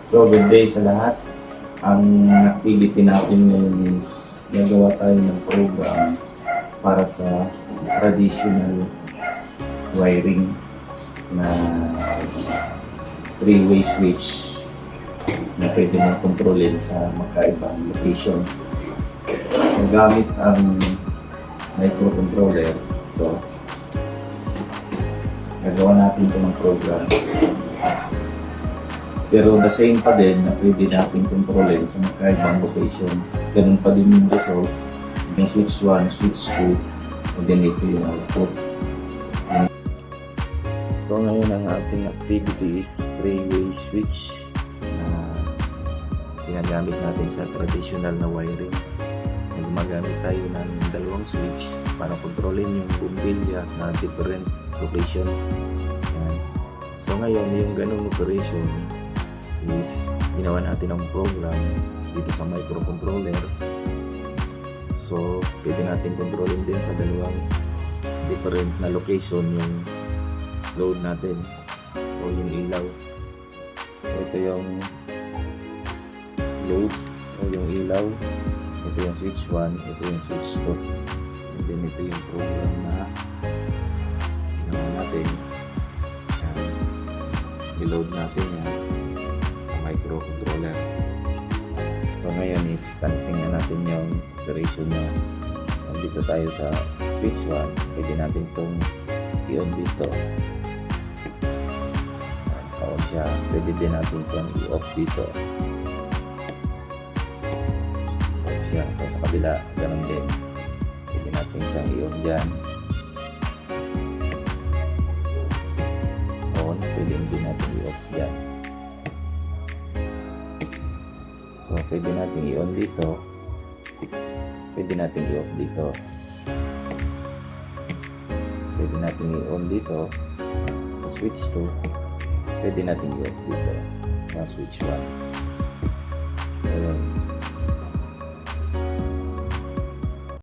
So, good day sa lahat. Ang activity natin ngayon is gagawa tayo ng program para sa traditional wiring na three-way switch na pwede mong kontrolin sa magkaibang location. So, gamit ang microcontroller, ito, gagawa natin ito ng program. Pero the same pa din na pwede natin kontrolin sa magkaibang location. Ganun pa din yung result. Yung switch 1, switch 2, and then ito yung output. So ngayon ang ating activity is three-way switch na ginagamit natin sa traditional na wiring. Gumagamit tayo ng dalawang switch para kontrolin yung bumbilya sa different location. Yan. So ngayon yung ganung operation is ginawa natin ang program dito sa microcontroller. So pwede natin kontrolin din sa dalawang different na location yung load natin o yung ilaw. So ito yung load o yung ilaw, ito yung switch 1, ito yung switch 2, and then ito yung program na ginawa natin. I-load natin yan microcontroller. So ngayon is tingnan natin yung operation niya. Dito tayo sa switch 1, pwede natin itong i-on dito. On siya. Pwede din natin siyang i-off dito. Off siya. So sa kabila, ganun din. Pwede natin siyang i-on dyan. On. Pwede din natin i-off dyan. So, pwede natin i-on dito. Pwede natin i-off dito. Pwede natin i-on dito. Sa switch 2, pwede natin i-off dito. Sa switch 1. So, yun.